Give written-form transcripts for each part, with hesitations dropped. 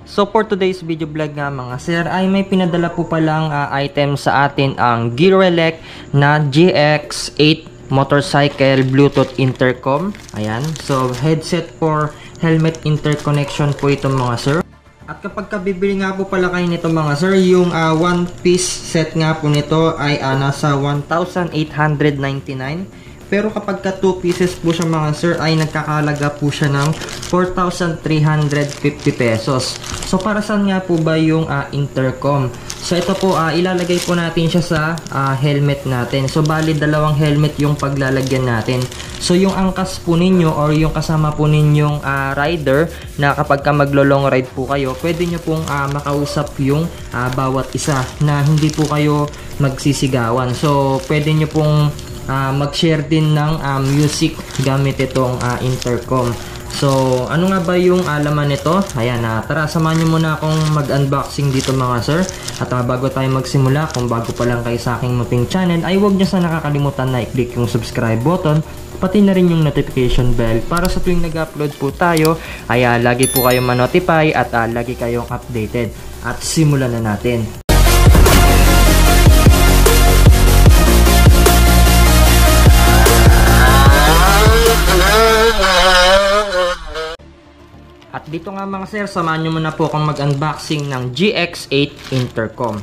So for today's video vlog nga mga sir ay may pinadala po palang item sa atin ang Gearelec na GX8 motorcycle Bluetooth intercom. Ayan. So headset for helmet interconnection po ito mga sir. At kapag bibili nga po pala kayo nito mga sir, yung one piece set nga po nito ay nasa 1,899. Pero kapag 2 pieces po siya mga sir ay nagkakalaga po siya ng 4,350 pesos. So para saan nga po ba yung intercom? So ito po ilalagay po natin siya sa helmet natin. So bali dalawang helmet yung paglalagyan natin. So yung angkas po ninyo or yung kasama po ninyong rider na kapag maglo-long ride po kayo, pwede nyo pong makausap yung bawat isa na hindi po kayo magsisigawan. So pwede nyo pong mag-share din ng music gamit itong intercom. So ano nga ba yung laman nito? Ayan, tara samahan nyo muna akong mag-unboxing dito mga sir. At bago tayo magsimula, kung bago pa lang kayo sa aking munting channel, ay huwag nyo sana nakakalimutan na i-click yung subscribe button, pati na rin yung notification bell para sa tuwing nag-upload po tayo ay lagi po kayong ma-notify at lagi kayong updated. At simulan na natin. At dito nga mga sir, samahan nyo muna po akong mag-unboxing ng GX8 intercom.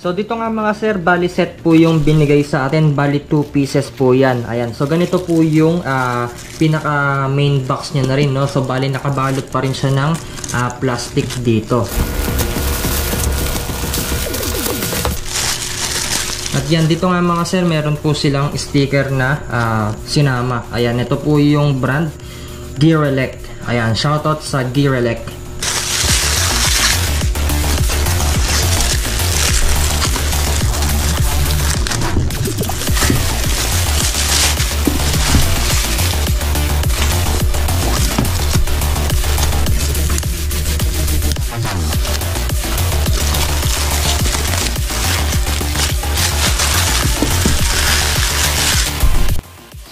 So dito nga mga sir, bali set po yung binigay sa atin, bali 2 pieces po yan. Ayan, so ganito po yung pinaka main box niya na rin, no? So bali nakabalot pa rin siya ng plastic dito. At yan, dito nga mga sir, meron po silang sticker na sinama. Ayan, ito po yung brand Gearelec. Ayan, shoutout sa Gearelec.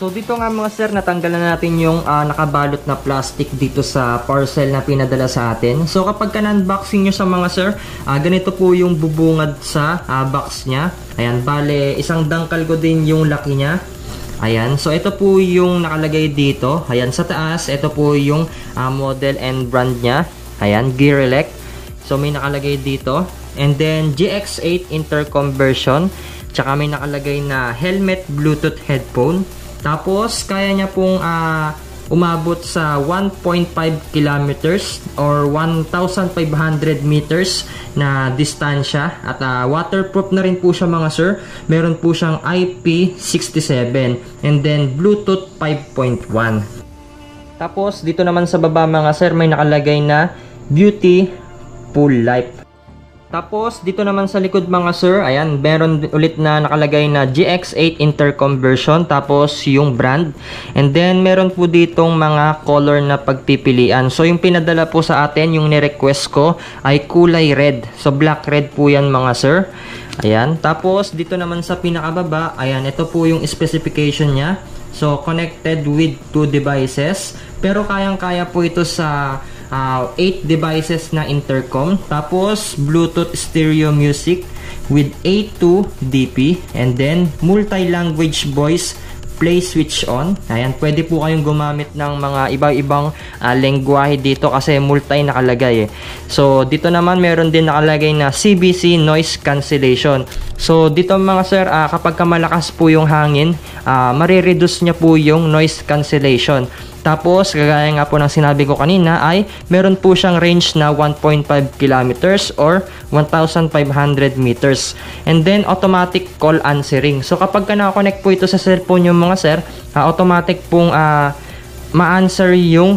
So dito nga mga sir, natanggalan na natin yung nakabalot na plastic dito sa parcel na pinadala sa atin. So kapag ka-unboxing nyo sa mga sir, ganito po yung bubungad sa box nya. Ayan, bale isang dangkal ko din yung laki nya. Ayan, so ito po yung nakalagay dito. Ayan, sa taas, ito po yung model and brand nya. Ayan, Gearelec. So may nakalagay dito. And then GX8 intercom version. Tsaka may nakalagay na helmet Bluetooth headphone. Tapos, kaya niya pong umabot sa 1.5 kilometers or 1,500 meters na distansya. At waterproof na rin po siya mga sir. Meron po siyang IP67 and then Bluetooth 5.1. Tapos, dito naman sa baba mga sir, may nakalagay na Beauty Full Life. Tapos, dito naman sa likod mga sir, ayan, meron ulit na nakalagay na GX8 intercom version, tapos yung brand. And then, meron po ditong mga color na pagpipilian. So, yung pinadala po sa atin, yung ni-request ko, ay kulay red. So, black red po yan mga sir. Ayan. Tapos, dito naman sa pinakababa, ayan, ito po yung specification niya. So, connected with 2 devices. Pero, kayang-kaya po ito sa 8 devices na intercom. Tapos Bluetooth stereo music with A2 DP and then multi-language voice play switch on. Ayan, pwede po kayong gumamit ng mga iba-ibang lengguwahe dito kasi multi nakalagay So dito naman meron din nakalagay na CBC noise cancellation. So dito mga sir, kapag malakas po yung hangin, marireduce niya po yung noise cancellation. Tapos, kagaya nga po ng sinabi ko kanina ay meron po siyang range na 1.5 kilometers or 1,500 meters. And then, automatic call answering. So, kapag naka-connect po ito sa cellphone yung mga sir, automatic pong ma-answer yung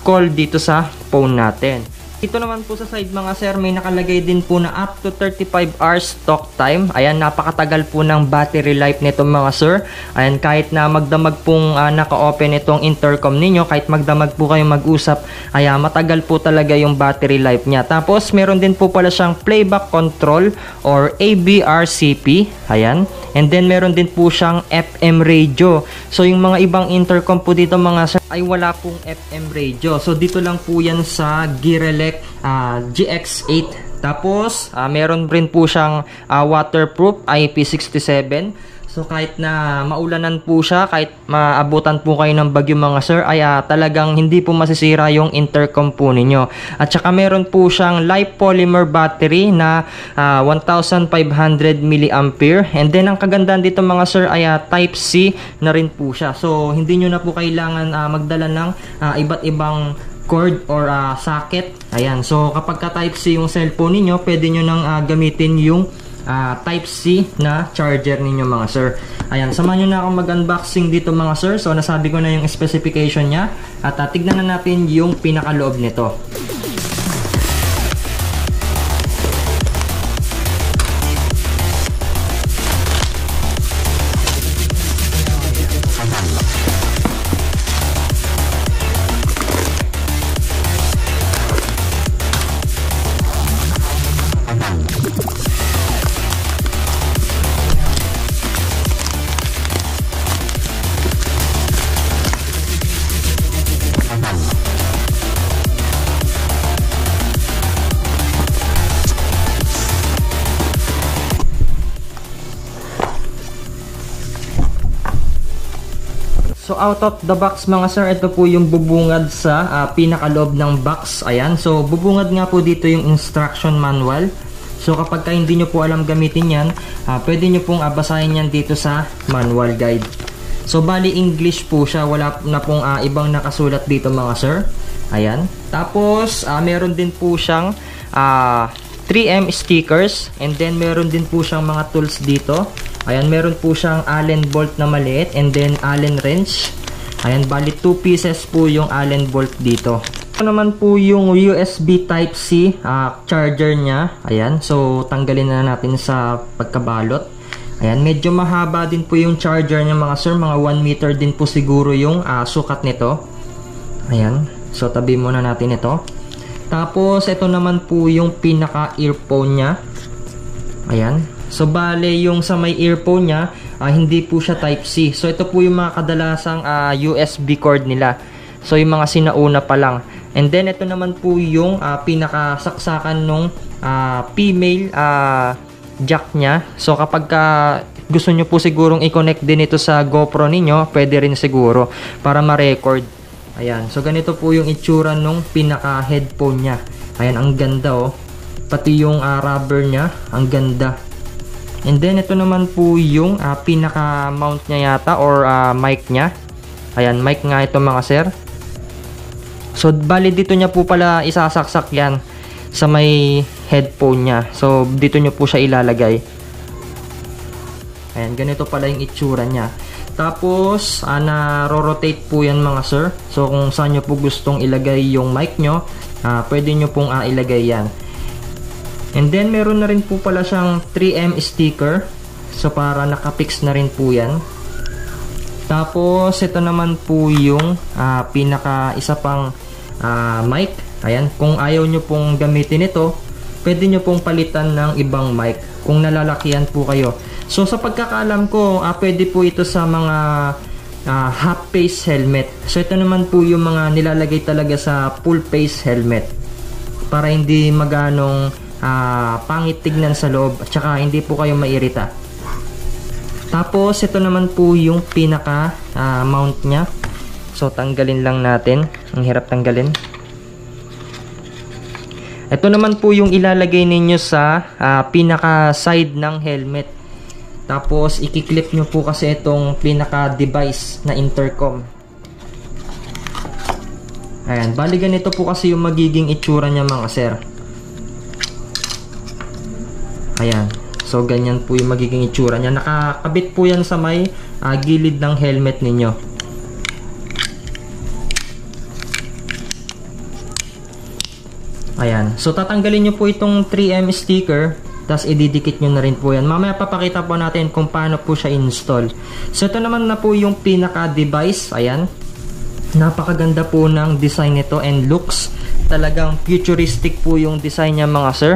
call dito sa phone natin. Ito naman po sa side mga sir, may nakalagay din po na up to 35 hours talk time. Ayan, napakatagal po ng battery life nito mga sir. Ayan, kahit na magdamag pong naka-open itong intercom ninyo, kahit magdamag po kayong mag-usap, ayan, matagal po talaga yung battery life niya. Tapos, meron din po pala siyang playback control or ABRCP. Ayan. And then, meron din po siyang FM radio. So, yung mga ibang intercom po dito mga sir, ay wala pong FM radio. So, dito lang po yan sa Gearelec GX8. Tapos, meron rin po siyang waterproof IP67. So, kahit na maulanan po siya, kahit maabutan po kayo ng bagyo mga sir, ay talagang hindi po masisira yung intercom po ninyo. At saka meron po siyang lipopolymer battery na 1,500 mAh. And then, ang kagandahan dito mga sir ay Type-C na rin po siya. So, hindi nyo na po kailangan magdala ng iba't ibang cord or socket. Ayan. So, kapag ka Type-C yung cellphone ninyo, pwede nyo nang gamitin yung Type-C na charger ninyo mga sir. Ayan, samahan nyo na akong mag-unboxing dito mga sir. So, nasabi ko na yung specification nya. At tignan na natin yung pinakaloob nito. So out of the box mga sir, ito po yung bubungad sa pinakaloob ng box. Ayan, so bubungad nga po dito yung instruction manual. So kapag hindi nyo po alam gamitin yan, pwede nyo pong basahin yan dito sa manual guide. So bali English po siya, wala na pong ibang nakasulat dito mga sir. Ayan, tapos meron din po siyang 3M stickers, and then meron din po siyang mga tools dito. Ayan, meron po siyang Allen bolt na maliit, and then Allen wrench. Ayan, bali 2 pieces po yung Allen bolt dito. Ito naman po yung USB Type-C charger niya. Ayan, so tanggalin na natin sa pagkabalot. Ayan, medyo mahaba din po yung charger niya mga sir. Mga 1 meter din po siguro yung sukat nito. Ayan, so tabi muna natin ito. Tapos, ito naman po yung pinaka earphone niya. Ayan. So, bale, yung sa may earphone niya, hindi po siya Type-C. So, ito po yung mga kadalasang USB cord nila. So, yung mga sinauna pa lang. And then, ito naman po yung pinakasaksakan nung female jack niya. So, kapag gusto nyo po sigurong i-connect din ito sa GoPro ninyo, pwede rin siguro para ma-record. Ayan, so ganito po yung itsura nung pinaka headphone nya. Ayan, ang ganda oh. Pati yung rubber nya, ang ganda. And then ito naman po yung pinaka mount nya yata or mic nya. Ayan, mic nga ito mga sir. So bali dito nya po pala isasaksak yan sa may headphone nya. So dito nyo po siya ilalagay. Ayan, ganito pala yung itsura nya. Tapos, na-rotate po yan mga sir. So, kung saan nyo po gustong ilagay yung mic nyo, pwede nyo pong ilagay yan. And then, meron na rin po pala siyang 3M sticker. So, para nakapix na rin po yan. Tapos, ito naman po yung isa pang mic. Ayan, kung ayaw nyo pong gamitin ito, pwede nyo pong palitan ng ibang mic kung nalalakihan po kayo. So sa pagkakaalam ko, pwede po ito sa mga half face helmet. So ito naman po yung mga nilalagay talaga sa full face helmet para hindi maganong pangit tignan sa loob at saka hindi po kayo mairita. Tapos ito naman po yung pinaka mount nya. So tanggalin lang natin. Ang hirap tanggalin. Ito naman po yung ilalagay ninyo sa pinaka side ng helmet. Tapos, i-clip nyo po kasi itong pinaka-device na intercom. Ayan, bali ganito po kasi yung magiging itsura niya mga sir. Ayan, so ganyan po yung magiging itsura niya. Nakakabit po yan sa may gilid ng helmet ninyo. Ayan. So, tatanggalin nyo po itong 3M sticker. Tapos, ididikit nyo na rin po yan. Mamaya papakita po natin kung paano po siya install. So, ito naman na po yung pinaka-device. Ayan. Napakaganda po ng design nito and looks. Talagang futuristic po yung design niya mga sir.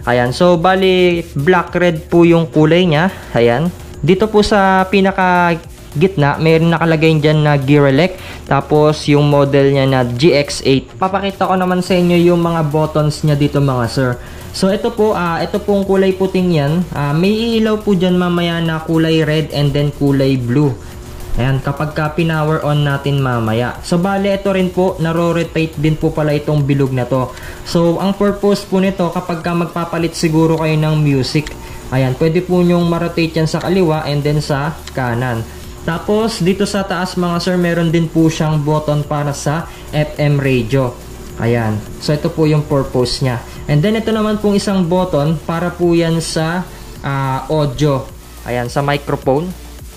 Ayan. So, bali, black-red po yung kulay niya. Ayan. Dito po sa pinaka gitna, may nakalagay dyan na Gearelec. Tapos, yung model niya na GX8. Papakita ko naman sa inyo yung mga buttons niya dito mga sir. So, ito po, ito pong kulay puting yan. May ilaw po dyan mamaya na kulay red and then kulay blue. Ayan, kapag ka pinower on natin mamaya. So, bale, ito rin po, naro-rotate din po pala itong bilog na to. So, ang purpose po nito, kapag ka magpapalit siguro kayo ng music, ayan, pwede po nyong ma-rotate yan sa kaliwa and then sa kanan. Tapos, dito sa taas mga sir, meron din po siyang button para sa FM radio. Ayan. So, ito po yung purpose niya. And then, ito naman pong isang button para po yan sa audio. Ayan, sa microphone.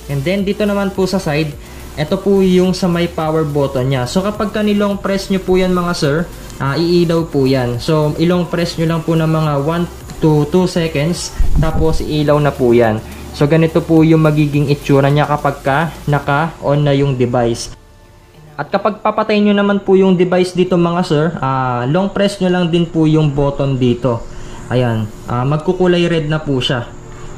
And then, dito naman po sa side, ito po yung sa may power button niya. So, kapag kanilong press nyo po yan mga sir, iilaw po yan. So, ilong press nyo lang po ng mga 1 to 2 seconds. Tapos, iilaw na po yan. So, ganito po yung magiging itsura niya kapag ka naka-on na yung device. At kapag papatay nyo naman po yung device dito mga sir, long press nyo lang din po yung button dito. Ayan, magkukulay red na po siya.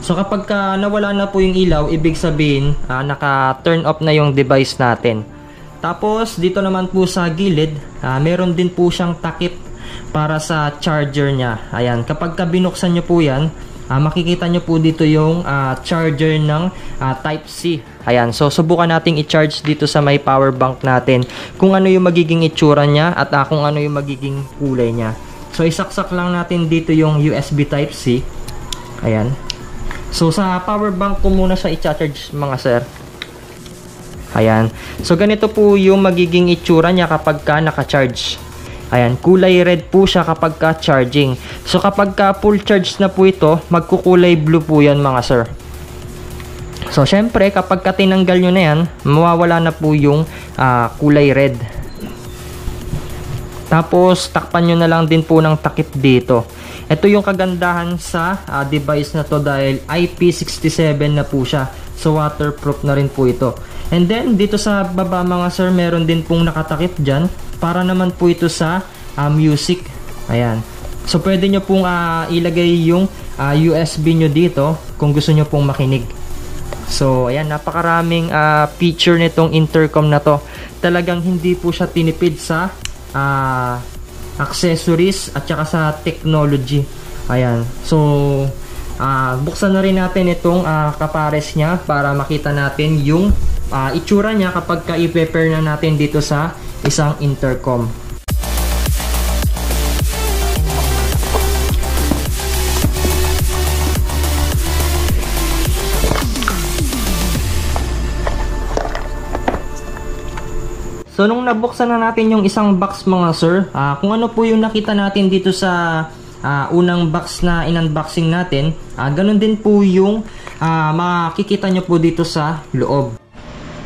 So, kapag ka nawala na po yung ilaw, ibig sabihin, naka-turn off na yung device natin. Tapos, dito naman po sa gilid, meron din po siyang takip para sa charger niya. Ayan, kapag ka binuksan nyo po yan, makikita nyo po dito yung charger ng Type-C. Ayan, so subukan nating i-charge dito sa may power bank natin kung ano yung magiging itsura niya at kung ano yung magiging kulay niya. So isaksak lang natin dito yung USB Type-C. Ayan. So sa power bank ko muna siya i-charge mga sir. Ayan. So ganito po yung magiging itsura niya kapag ka naka-charge. Ayan, kulay red po siya kapag ka charging. So kapag ka full charge na po ito, magkukulay blue po yan mga sir. So syempre kapag ka tinanggal nyo na yan, mawawala na po yung kulay red. Tapos takpan nyo na lang din po ng takip dito. Ito yung kagandahan sa device na to dahil IP67 na po siya. So waterproof na rin po ito. And then dito sa baba mga sir, meron din pong nakatakip dyan para naman po ito sa music. Ayan. So pwede nyo pong ilagay yung USB nyo dito kung gusto nyo pong makinig. So ayan, napakaraming feature nitong intercom na to. Talagang hindi po siya tinipid sa accessories at saka sa technology. Ayan. So buksan na rin natin itong kapares nya para makita natin yung itsura nya kapag i-pair na natin dito sa isang intercom. So, nung nabuksan na natin yung isang box mga sir, kung ano po yung nakita natin dito sa unang box na in-unboxing natin, ganun din po yung makikita nyo po dito sa loob.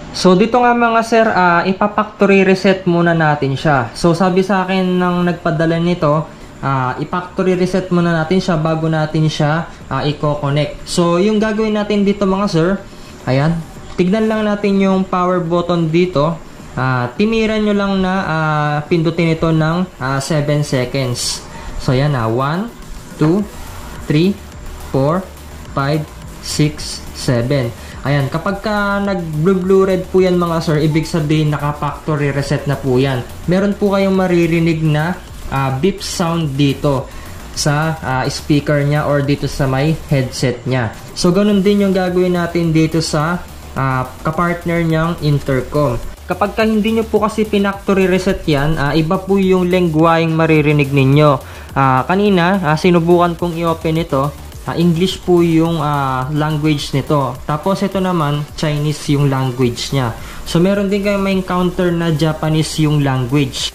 So, dito nga mga sir, ipa-factory reset muna natin siya. So, sabi sa akin ng nagpadala nito, i-factory reset muna natin siya bago natin siya i-connect. So, yung gagawin natin dito mga sir, ayan, tignan lang natin yung power button dito. Timiran nyo lang na pindutin ito ng 7 seconds. So yan 1, 2, 3, 4, 5, 6, 7. Ayan, kapag ka nag-blue red po yan mga sir, ibig sabihin naka-factory reset na po yan. Meron po kayong maririnig na beep sound dito sa speaker nya or dito sa may headset nya. So ganun din yung gagawin natin dito sa kapartner nyang intercom. Kapag ka hindi nyo po kasi pinactory reset yan, iba po yung lengguwaheng maririnig ninyo. Kanina, sinubukan kong i-open ito. English po yung language nito. Tapos ito naman, Chinese yung language niya. So meron din kayong may encounter na Japanese yung language.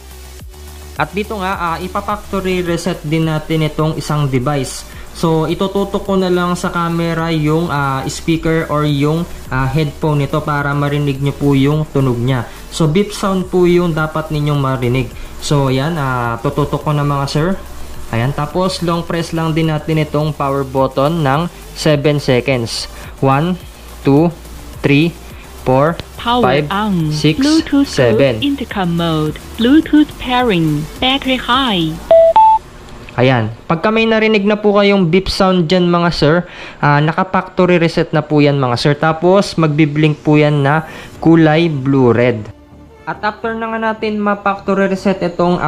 At dito nga, ipa-factory reset din natin itong isang device. So itututok ko na lang sa camera yung speaker or yung headphone nito para marinig nyo po yung tunog niya. So beep sound po yung dapat ninyong marinig. So yan, tututok ko na mga sir. Ayan, tapos long press lang din natin itong power button ng 7 seconds. 1, 2, 3, 4, Power 5, on. 6, Bluetooth 7. intercom mode. Bluetooth pairing. Battery high. Ayan, pagka may narinig na po kayong beep sound dyan mga sir, naka-factory reset na po yan mga sir. Tapos magbiblink po yan na kulay blue-red. At after na nga natin ma-factory reset itong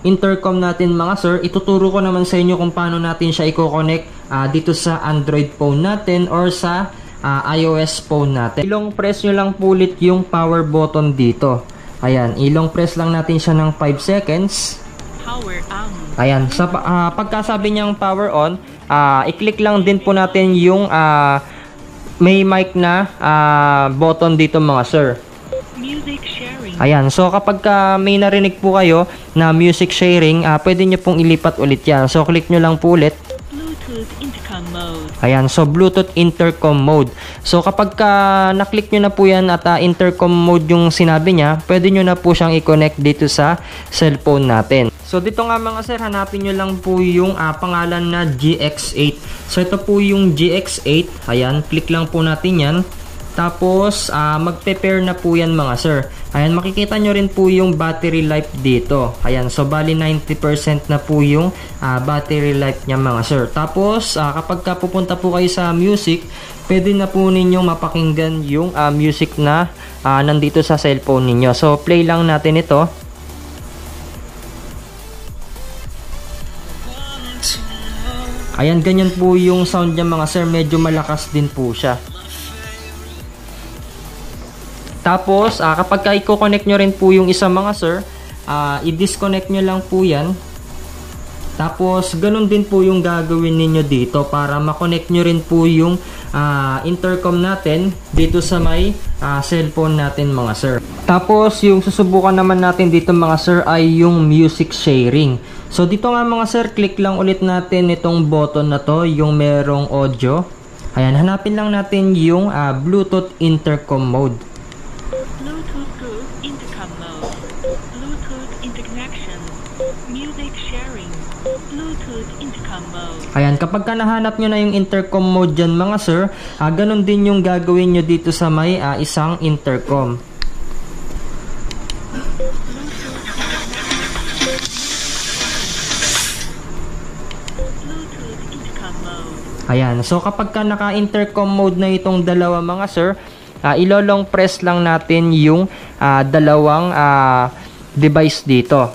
intercom natin mga sir, ituturo ko naman sa inyo kung paano natin siya i-connect dito sa Android phone natin or sa iOS phone natin. Ilong press nyo lang po ulit yung power button dito. Ayan, ilong press lang natin siya ng 5 seconds. Power on. Ayan, sa pagkasabi niyang power on, i-click lang din po natin yung may mic na button dito mga sir. Music sharing. Ayan, so kapag may narinig po kayo na music sharing, pwede nyo pong ilipat ulit yan. So click nyo lang po ulit. Bluetooth intercom mode. Ayan, so Bluetooth intercom mode. So kapag na-click nyo na po yan at intercom mode yung sinabi niya, pwede nyo na po siyang i-connect dito sa cellphone natin. So dito nga mga sir, hanapin nyo lang po yung pangalan na GX8. So ito po yung GX8. Ayan, click lang po natin yan. Tapos magpe-pair na po yan mga sir. Ayan, makikita nyo rin po yung battery life dito. Ayan, so bali 90% na po yung battery life niya mga sir. Tapos kapag pupunta po kayo sa music, pwede na po ninyong mapakinggan yung music na nandito sa cellphone ninyo. So play lang natin ito. Ayan, ganyan po yung sound niya mga sir. Medyo malakas din po siya. Tapos, kapag i-connect nyo rin po yung isa mga sir, i-disconnect nyo lang po yan. Tapos, ganun din po yung gagawin ninyo dito para makonect nyo rin po yung intercom natin dito sa may cellphone natin mga sir. Tapos, yung susubukan naman natin dito mga sir ay yung music sharing. So, dito nga mga sir, click lang ulit natin itong button na to, yung merong audio. Ayan, hanapin lang natin yung Bluetooth intercom mode. Bluetooth group intercom mode. Bluetooth interconnection. Music sharing. Bluetooth intercom mode. Ayan, kapag nahanap nyo na yung intercom mode dyan mga sir, ganun din yung gagawin nyo dito sa may isang intercom. Ayan, so kapag naka-intercom mode na itong dalawa mga sir, ilolong press lang natin yung dalawang device dito.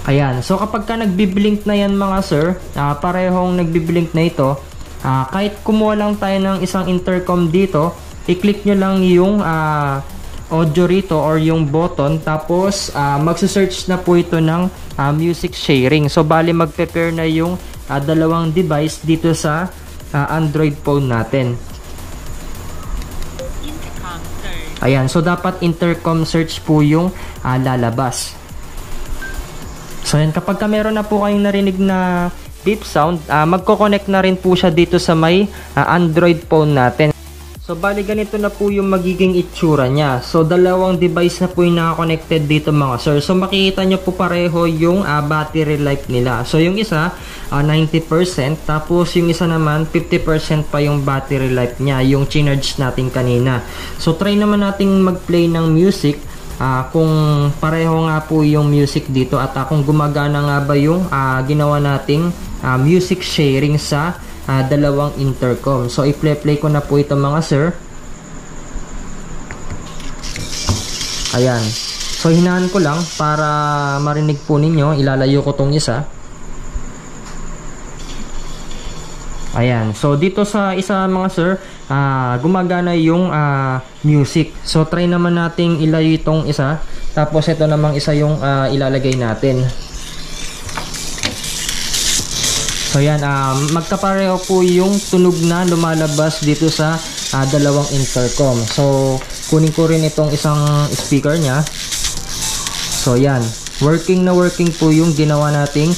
Ayan, so kapag nagbiblink na yan mga sir, parehong nagbiblink na ito, kahit kumuha lang tayo ng isang intercom dito, i-click nyo lang yung audio rito or yung button, tapos magse-search na po ito ng music sharing. So bali magpe-pair na yung dalawang device dito sa Android phone natin. Intercom search. Ayan, so dapat intercom search po yung lalabas. So yan, kapag meron na po kayong narinig na beep sound, magko-connect na rin po siya dito sa may Android phone natin. So bali ganito na po yung magiging itsura niya. So dalawang device na po yung naka-connected dito mga sir. So makikita nyo po pareho yung battery life nila. So yung isa 90%, tapos yung isa naman 50% pa yung battery life niya, yung charge natin kanina. So try naman nating mag-play ng music kung pareho nga po yung music dito at kung gumagana nga ba yung ginawa nating music sharing sa dalawang intercom. So i-play ko na po ito mga sir. Ayan, so hinaan ko lang para marinig po ninyo. Ilalayo ko tong isa. Ayan, so dito sa isa mga sir, gumagana yung music. So try naman nating ilayo itong isa, tapos ito namang isa yung ilalagay natin. So yan, magkapareho po yung tunog na lumalabas dito sa dalawang intercom. So kunin ko rin itong isang speaker nya. So yan, working na working po yung ginawa nating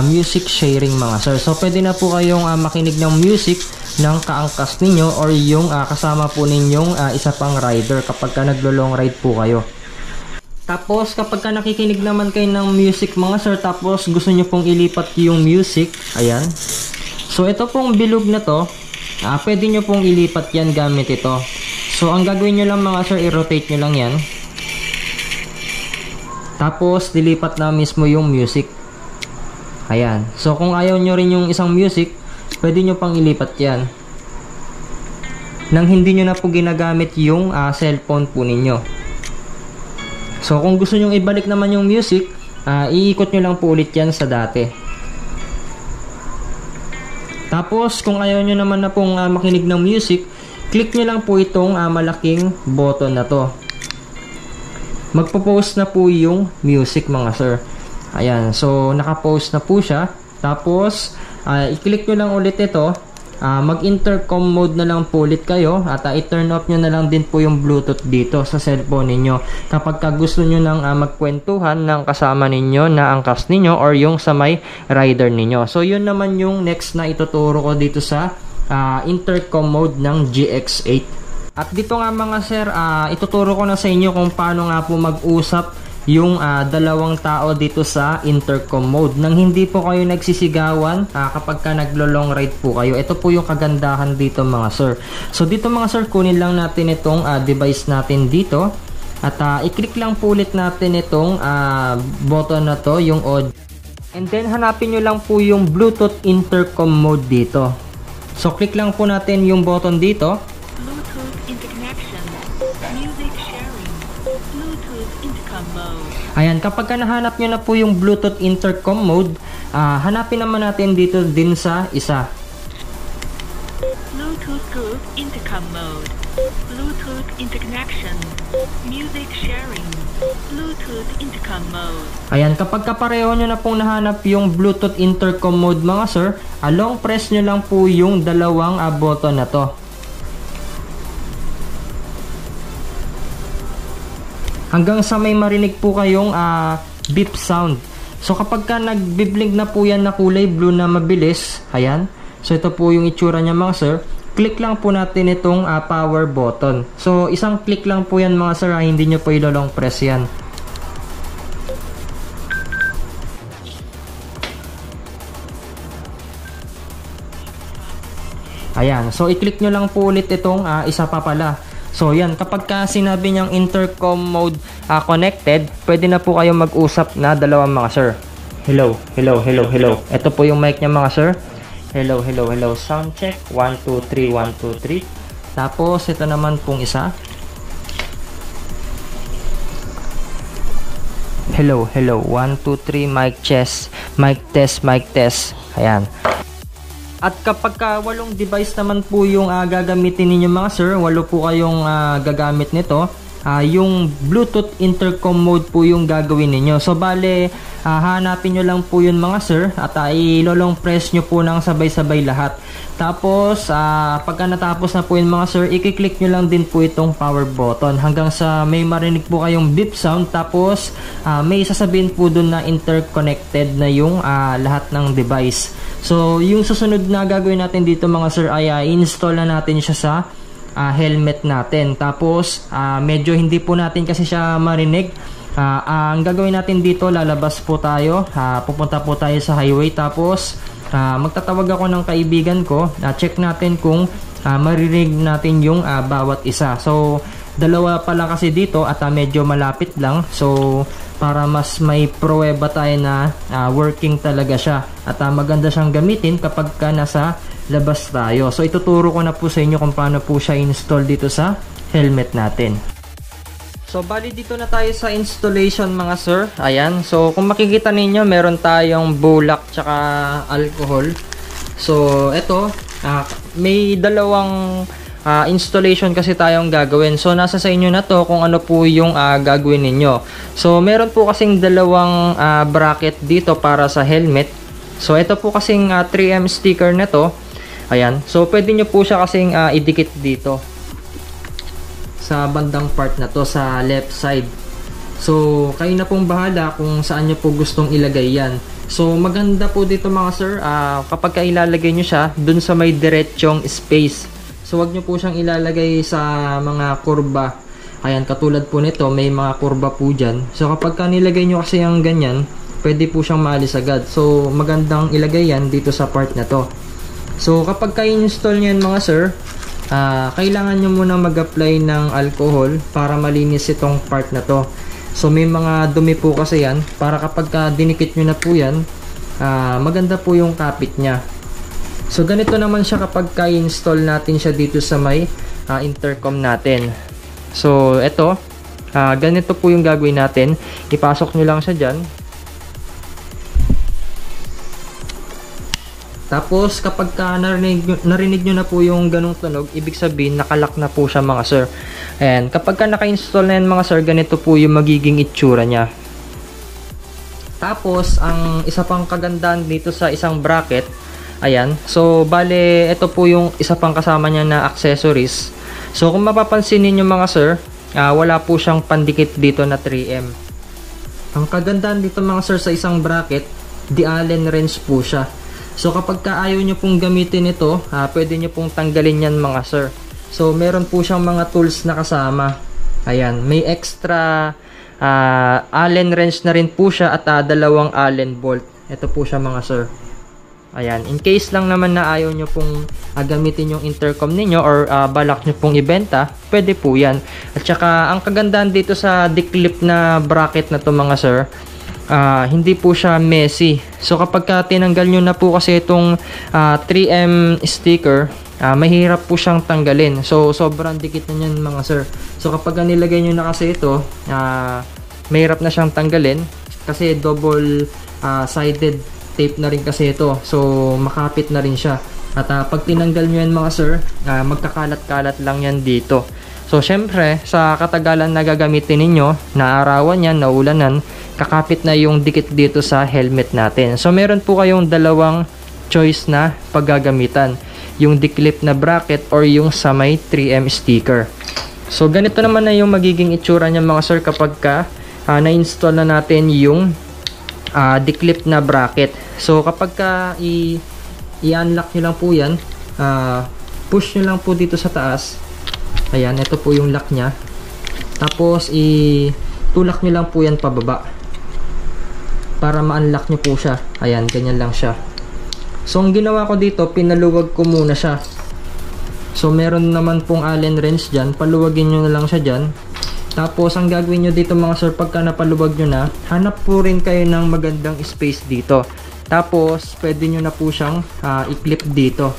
music sharing mga sir. So pwede na po kayong makinig ng music ng kaangkas ninyo or yung kasama po ninyong isa pang rider kapag naglo-long ride po kayo. Tapos kapag ka nakikinig naman kayo ng music mga sir, tapos gusto nyo pong ilipat yung music, ayan. So ito pong bilog na to, pwede nyo pong ilipat yan gamit ito. So ang gagawin nyo lang mga sir, i-rotate nyo lang yan. Tapos dilipat na mismo yung music. Ayan. So kung ayaw nyo rin yung isang music, pwede nyo pang ilipat yan nang hindi nyo na po ginagamit yung cellphone po ninyo. So kung gusto nyo ibalik naman yung music, iikot nyo lang po ulit yan sa dati. Tapos kung ayaw nyo naman na pong makinig ng music, click nyo lang po itong malaking button na to. Magpo-post na po yung music mga sir. Ayan, so naka-post na po siya. Tapos i-click nyo lang ulit ito. Mag-intercom mode na lang po ulit kayo at i-turn off nyo na lang din po yung Bluetooth dito sa cellphone ninyo kapag gusto nyo nang magkwentuhan ng kasama ninyo na angkas ninyo or yung sa may rider ninyo. So yun naman yung next na ituturo ko dito sa intercom mode ng GX8. At dito nga mga sir, ituturo ko na sa inyo kung paano nga po mag-usap yung dalawang tao dito sa intercom mode nang hindi po kayo nagsisigawan kapag ka naglo-long ride po kayo. Ito po yung kagandahan dito mga sir. So dito mga sir, kunin lang natin itong device natin dito at i-click lang po ulit natin itong button na to, yung audio. And then hanapin nyo lang po yung Bluetooth intercom mode dito. So click lang po natin yung button dito. Bluetooth interconnection. Music sharing. Bluetooth intercom mode. Ayan, kapag nahanap nyo na po yung Bluetooth intercom mode, hanapin naman natin dito din sa isa. Bluetooth group intercom mode. Bluetooth interconnection. Music sharing. Bluetooth intercom mode. Ayan, kapag kapareho nyo na pong nahanap yung Bluetooth intercom mode mga sir, long press nyo lang po yung dalawang button na to. Hanggang sa may marinig po kayong beep sound. So kapag ka nagbiblink na po yan na kulay blue na mabilis, ayan. So ito po yung itsura niya mga sir. Click lang po natin itong power button. So isang click lang po yan mga sir, hindi nyo po ilolong press yan. Ayan, so i-click nyo lang po ulit itong isa pa pala. So yan, kapag ka sinabi niyang intercom mode connected, pwede na po kayo mag-usap na dalawang mga sir. Hello, hello, hello, hello. Ito po yung mic niya mga sir. Hello, hello, hello. Sound check. 1, 2, 3, 1, 2, 3. Tapos ito naman pong isa. Hello, hello. 1, 2, 3. Mic test. Mic test, mic test. Ayan. At kapag walong device naman po yung gagamitin ninyo mga sir, walo po kayong gagamit nito, yung Bluetooth intercom mode po yung gagawin ninyo. So bale, hanapin nyo lang po yun mga sir at ilolong press nyo po ng sabay-sabay lahat. Tapos pagka natapos na po yun mga sir, i-click nyo lang din po itong power button hanggang sa may marinig po kayong beep sound. Tapos may sasabihin po dun na interconnected na yung lahat ng device. So yung susunod na gagawin natin dito mga sir ay install na natin siya sa helmet natin. Tapos medyo hindi po natin kasi siya marinig. Ang gagawin natin dito, lalabas po tayo, pupunta po tayo sa highway. Tapos magtatawag ako ng kaibigan ko, check natin kung maririnig natin yung bawat isa. So dalawa pala kasi dito at medyo malapit lang. So para mas may pruweba tayo na working talaga siya at maganda siyang gamitin kapag nasa labas tayo. So ituturo ko na po sa inyo kung paano po siya install dito sa helmet natin. So bali dito na tayo sa installation mga sir. Ayan, so kung makikita ninyo meron tayong bulak tsaka alcohol. So ito, may dalawang installation kasi tayong gagawin. So nasa sa inyo na to kung ano po yung gagawin ninyo. So meron po kasing dalawang bracket dito para sa helmet. So ito po kasing 3M sticker na to. Ayan. So pwede nyo po siya kasing idikit dito sa bandang part na to sa left side. So kayo na pong bahala kung saan nyo po gustong ilagay yan. So maganda po dito mga sir, kapag ilalagay nyo siya dun sa may diretsong space. So wag nyo po siyang ilalagay sa mga kurba Ayan, katulad po nito, may mga kurba po dyan. So kapag nilagay nyo kasi yung ganyan, pwede po siyang maalis agad. So magandang ilagay yan dito sa part na to. So kapag ka-install nyo yan mga sir, kailangan nyo muna mag-apply ng alcohol para malinis itong part na to. So may mga dumi po kasi yan, para kapag dinikit nyo na po yan, maganda po yung kapit nya. So ganito naman siya kapag ka-install natin siya dito sa may intercom natin. So ito, ganito po yung gagawin natin. Ipasok nyo lang siya dyan. Tapos kapag narinig nyo na po yung ganong tunog, ibig sabihin nakalock na po siya mga sir. And kapag naka-install na yan mga sir, ganito po yung magiging itsura nya. Tapos ang isa pang kagandahan dito sa isang bracket, ayan, so bale ito po yung isa pang kasama niya na accessories. So kung mapapansin niyo mga sir, wala po siyang pandikit dito na 3M. Ang kagandahan dito mga sir sa isang bracket, di Allen wrench po siya. So kapag ayaw nyo pong gamitin ito, pwede nyo pong tanggalin yan mga sir. So meron po siyang mga tools na kasama. Ayan, may extra Allen wrench na rin po siya at dalawang Allen bolt. Ito po siya mga sir. Ayan, in case lang naman na ayaw nyo pong gamitin yung intercom ninyo or balak nyo pong ibenta, pwede po yan. At saka ang kagandahan dito sa declip na bracket na to mga sir, hindi po siya messy. So kapag tinanggal nyo na po kasi itong 3M sticker, mahirap po siyang tanggalin. So sobrang dikit na yan mga sir. So kapag nilagay nyo na kasi ito, mahirap na siyang tanggalin kasi double sided tape na rin kasi ito. So makapit na rin siya. At pag tinanggal nyo yan mga sir, magkakalat-kalat lang yan dito. So syempre sa katagalan na gagamitin ninyo, naarawan yan, naulanan, kakapit na yung dikit dito sa helmet natin. So meron po kayong dalawang choice na paggagamitan, yung declip na bracket or yung sa may 3M sticker. So ganito naman na yung magiging itsura niya mga sir kapag na-install na natin yung declip na bracket. So kapag i-unlock nyo lang po yan, push nyo lang po dito sa taas. Ayan, ito po yung lock nya. Tapos itulak nyo lang po yan pababa para ma-unlock nyo po siya. Ayan, ganyan lang siya. So ang ginawa ko dito, pinaluwag ko muna siya. So meron naman pong Allen wrench dyan, paluwagin nyo na lang siya dyan. Tapos ang gagawin nyo dito mga sir, pagka napaluwag nyo na, hanap po rin kayo ng magandang space dito. Tapos pwede nyo na po siyang i-clip dito.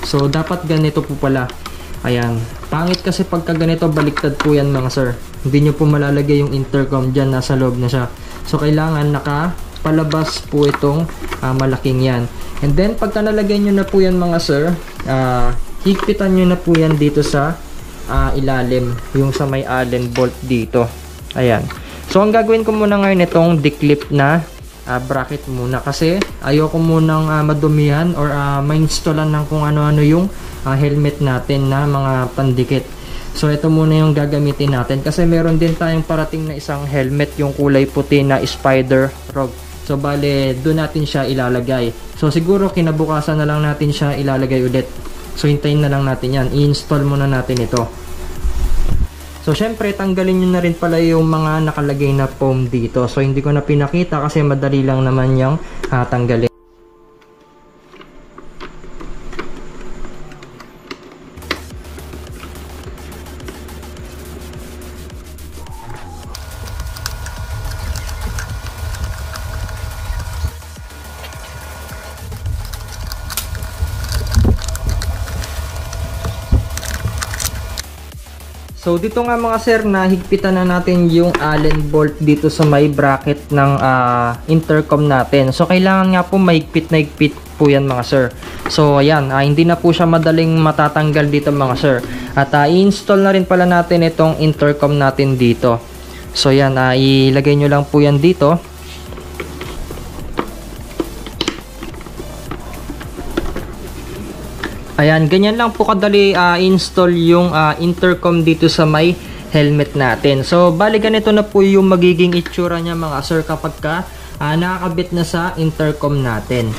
So dapat ganito po pala. Ayan, pangit kasi pagka ganito baliktad po yan mga sir. Hindi nyo po malalagay yung intercom dyan, nasa loob na siya. So kailangan nakapalabas po itong malaking yan. And then pagka nalagay nyo na po yan mga sir, higpitan nyo na po yan dito sa ilalim, yung sa may Allen bolt dito. Ayan. So ang gagawin ko muna ngayon itong declip na bracket muna kasi ayoko munang madumihan or ma-installan ng kung ano-ano yung helmet natin na mga pandikit. So ito muna yung gagamitin natin kasi meron din tayong parating na isang helmet, yung kulay puti na Spider Rogue. So bale doon natin siya ilalagay. So siguro kinabukasan na lang natin siya ilalagay ulit. So hintayin na lang natin yan, i-install muna natin ito. So syempre tanggalin nyo na rin pala yung mga nakalagay na foam dito. So hindi ko na pinakita kasi madali lang naman yung tanggalin. So dito nga mga sir, nahigpitan na natin yung Allen bolt dito sa may bracket ng intercom natin. So kailangan nga po mahigpit na higpit po yan mga sir. So ayan, hindi na po siya madaling matatanggal dito mga sir. At i-install na rin pala natin itong intercom natin dito. So yan, ilagay nyo lang po yan dito. Ayan, ganyan lang po kadali install yung intercom dito sa may helmet natin. So, bali ganito na po yung magiging itsura niya mga sir kapag nakakabit na sa intercom natin.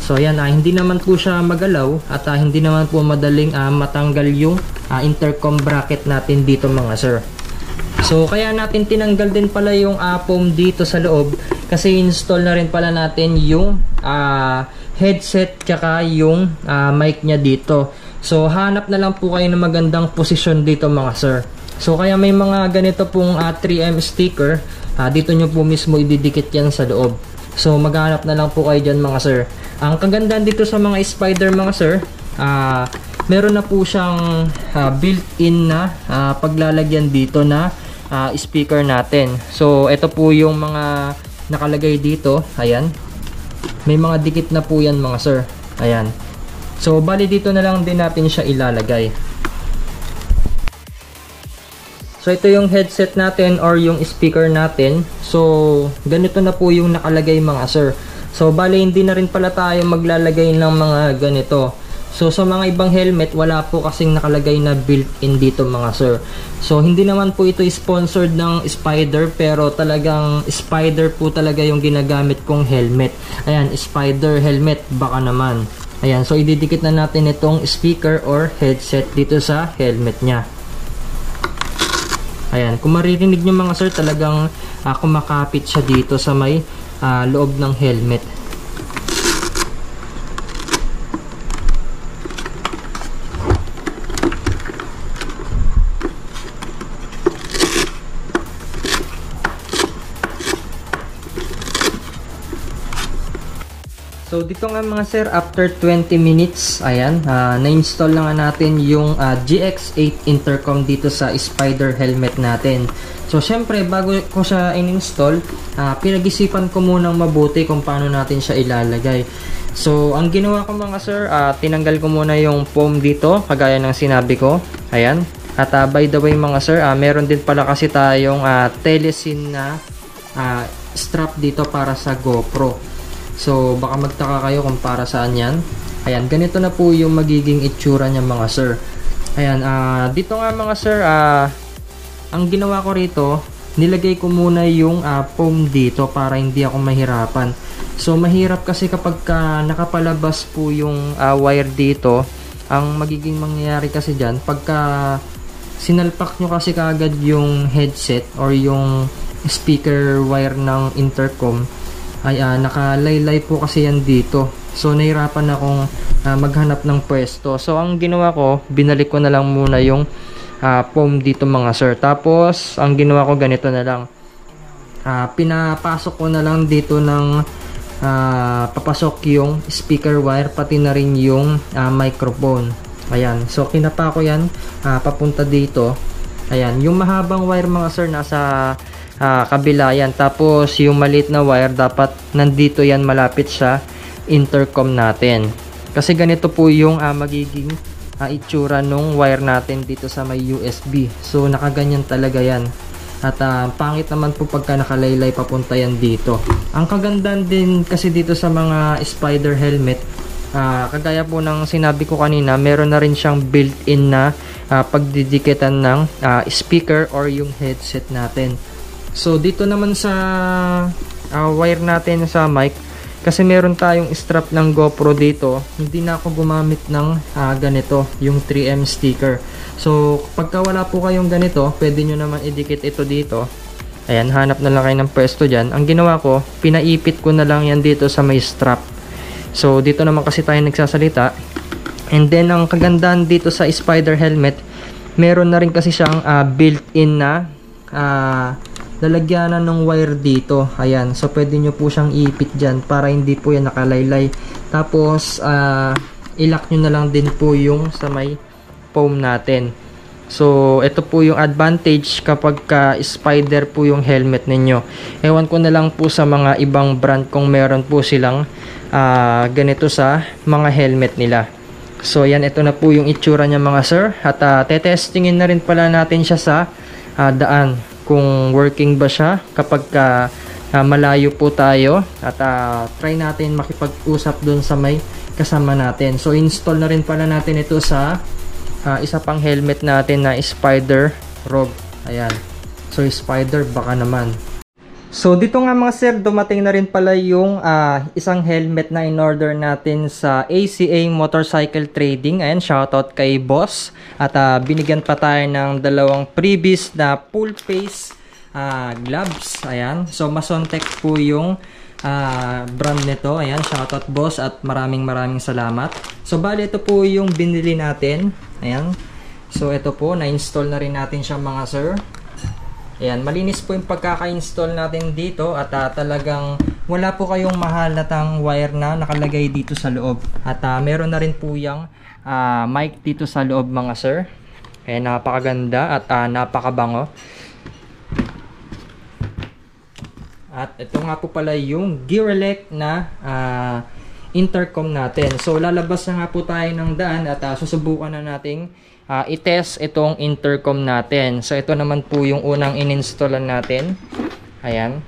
So ayan, hindi naman po siya magalaw at hindi naman po madaling matanggal yung intercom bracket natin dito mga sir. So kaya natin tinanggal din pala yung foam dito sa loob kasi install na rin pala natin yung headset tsaka yung mic nya dito. So hanap na lang po kayo ng magandang posisyon dito mga sir. So kaya may mga ganito pong 3M sticker, dito nyo po mismo ididikit yan sa loob. So maghanap na lang po kayo dyan mga sir. Ang kagandahan dito sa mga Spider mga sir, meron na po siyang built-in na paglalagyan dito na speaker natin. So ito po yung mga nakalagay dito. Ayan, may mga dikit na po yan mga sir. Ayan, so bali dito na lang din natin siya ilalagay. So ito yung headset natin or yung speaker natin. So ganito na po yung nakalagay mga sir. So bali hindi na rin pala tayo maglalagay ng mga ganito. So sa mga ibang helmet wala po kasing nakalagay na built-in dito mga sir. So hindi naman po ito sponsored ng Spider, pero talagang Spider po talaga yung ginagamit kong helmet. Ayan, Spider helmet baka naman. Ayan, so ididikit na natin itong speaker or headset dito sa helmet nya. Ayan, kung maririnig nyo mga sir, talagang kumakapit siya dito sa may loob ng helmet. So dito nga mga sir, after 20 minutes, ayan, na-install na nga natin yung GX8 intercom dito sa Spider helmet natin. So syempre, bago ko siya in-install, pinag-isipan ko munang mabuti kung paano natin siya ilalagay. So ang ginawa ko mga sir, tinanggal ko muna yung foam dito, kagaya ng sinabi ko. Ayan. At by the way mga sir, meron din pala kasi tayong Telesin na strap dito para sa GoPro. So baka magtaka kayo kung para saan yan. Ayan, ganito na po yung magiging itsura niya mga sir. Ayan, dito nga mga sir, ang ginawa ko rito, nilagay ko muna yung foam dito para hindi ako mahirapan. So mahirap kasi kapag nakapalabas po yung wire dito. Ang magiging mangyayari kasi dyan, pagka sinalpak nyo kasi kaagad yung headset or yung speaker wire ng intercom, ay nakalaylay po kasi yan dito. So nahirapan akong maghanap ng pwesto. So ang ginawa ko, binalik ko na lang muna yung foam dito mga sir. Tapos ang ginawa ko ganito na lang, pinapasok ko na lang dito ng papasok yung speaker wire, pati na rin yung microphone. Ayan, so kinapa ko yan papunta dito. Ayan, yung mahabang wire mga sir nasa kabila yan. Tapos yung maliit na wire dapat nandito yan, malapit sa intercom natin. Kasi ganito po yung magiging itsura nung wire natin dito sa may USB. So nakaganyan talaga yan. At pangit naman po pagka nakalaylay papunta yan dito. Ang kagandahan din kasi dito sa mga Spider helmet, kagaya po ng sinabi ko kanina, meron na rin siyang built-in na pagdidikitan ng speaker or yung headset natin. So dito naman sa wire natin sa mic, kasi meron tayong strap ng GoPro dito, hindi na ako gumamit ng ganito, yung 3M sticker. So pagka wala po kayong ganito, pwede nyo naman idikit ito dito. Ayan, hanap na lang kayo ng pwesto dyan. Ang ginawa ko, pinaipit ko na lang yan dito sa may strap. So dito naman kasi tayo nagsasalita. And then ang kagandahan dito sa Spider helmet, meron na rin kasi siyang built-in na lalagyanan ng wire dito. Ayan, so pwede nyo po siyang iipit dyan para hindi po yan nakalaylay. Tapos ilock nyo na lang din po yung sa may foam natin. So ito po yung advantage kapag Spider po yung helmet ninyo. Ewan ko na lang po sa mga ibang brand kung meron po silang ganito sa mga helmet nila. So yan, ito na po yung itsura niya mga sir. At tetestingin na rin pala natin siya sa daan, kung working ba siya kapag malayo po tayo. At try natin makipag-usap dun sa may kasama natin. So install na rin pala natin ito sa isa pang helmet natin na Spider Rogue. Ayan, so Spider baka naman. So dito nga mga sir, dumating na rin pala yung isang helmet na in-order natin sa ACA Motorcycle Trading. Ayan, shoutout kay boss. At binigyan pa tayo ng dalawang previous na full face gloves. Ayan, so Masontec po yung brand nito. Ayan, shoutout boss at maraming salamat. So bali ito po yung binili natin. Ayan, so ito po, na-install na rin natin siya mga sir. Ayan, malinis po yung pagkaka-install natin dito at talagang wala po kayong mahalatang wire na nakalagay dito sa loob. At meron na rin po yung mic dito sa loob mga sir. Ayan, napakaganda at napakabango. At ito nga po pala yung Gearelec na intercom natin. So lalabas na nga po tayo ng daan at susubukan na nating i-test itong intercom natin. So ito naman po yung unang in-installan natin. Ayan.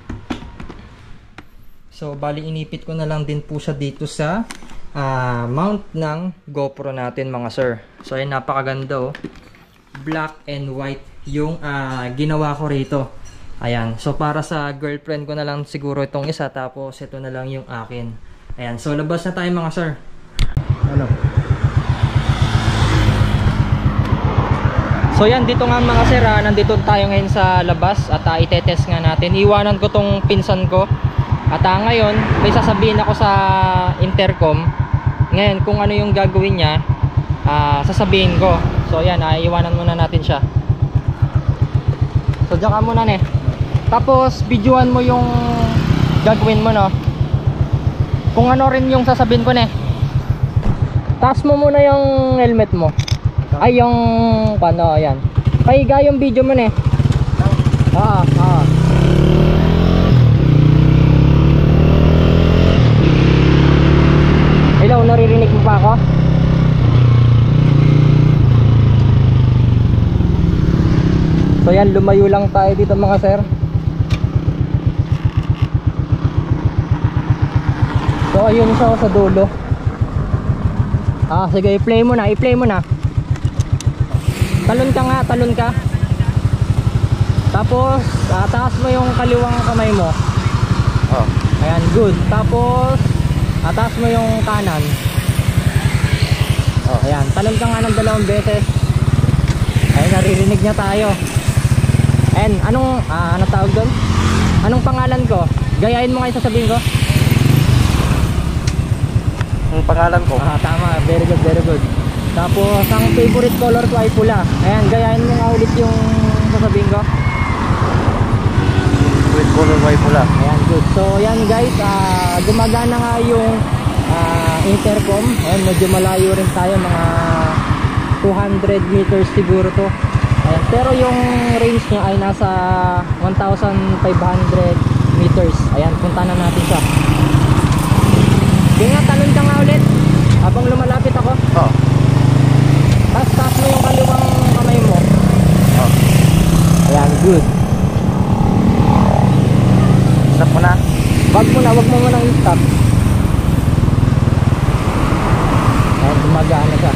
So bali inipit ko na lang din po siya dito sa mount ng GoPro natin mga sir. So ayan, napakaganda oh. Black and white yung ginawa ko rito. Ayan. So para sa girlfriend ko na lang siguro itong isa, tapos ito na lang yung akin. Ayan. So labas na tayo mga sir. Ano? So yan, dito nga mga sir, nandito tayo ngayon sa labas at itetest nga natin. Iwanan ko tong pinsan ko. At ngayon, may sasabihin ako sa intercom. Ngayon, kung ano yung gagawin niya, sasabihin ko. So yan, iwanan muna natin siya. So diyan ka muna ne. Tapos, videoan mo yung gagawin mo no. Kung ano rin yung sasabihin ko ne. Taas mo muna yung helmet mo. Ay, yung paano, ayan. Pahiga yung video mo ne. Hello, naririnig mo pa ako? So yan, lumayo lang tayo dito mga sir. So ayun siya sa dulo. Sige, i-play mo na, i-play mo na. Talon ka nga, talon ka. Tapos, taas mo yung kaliwang kamay mo. Ayan, good. Tapos, taas mo yung kanan. Ayan, talon ka nga ng 2 beses. Ayan, naririnig niya tayo. And, anong tawag doon? Anong pangalan ko? Gayahin mo nga yung sasabihin ko. Ang pangalan ko? Tama, very good, very good. Tapos, ang favorite color ko ay pula. Ayan, gayahin mo nga ulit yung sasabihin ko. Favorite color ay pula. Ayan, good. So, yan guys, gumagana nga yung intercom. Ayan, medyo malayo rin tayo, mga 200 meters siguro to. Ayan, pero yung range niya ay nasa 1,500 meters. Ayan, punta na natin siya. Kaya nga, talon ka nga ulit habang lumalapit ako. Taas mo yung kaliwang kamay mo. Ayan, good. Stop mo na. Wag mo munang i-stop. Ayan, gumagaan na siya.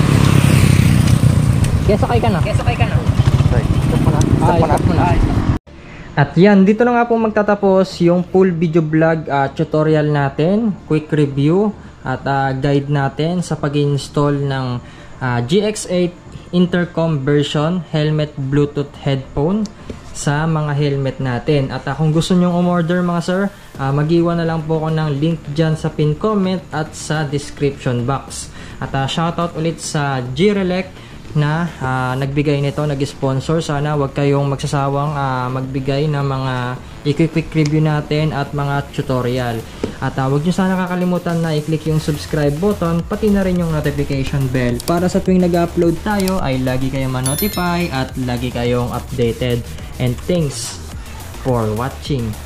Kaya sakay ka na. Stop mo na. Stop mo na. At yan, dito na nga po magtatapos yung full video vlog tutorial natin, quick review at guide natin sa pag-install ng GX8 intercom version helmet Bluetooth headphone sa mga helmet natin. At kung gusto nyong umorder mga sir, mag-iwan na lang po ako ng link dyan sa pin comment at sa description box. At shoutout ulit sa Gearelec na nagbigay nito, nag-sponsor. Sana wag kayong magsasawang magbigay ng mga quick review natin at mga tutorial. At wag nyo sana kakalimutan na i-click yung subscribe button, pati na rin yung notification bell para sa tuwing nag-upload tayo ay lagi kayong ma-notify at lagi kayong updated. And thanks for watching.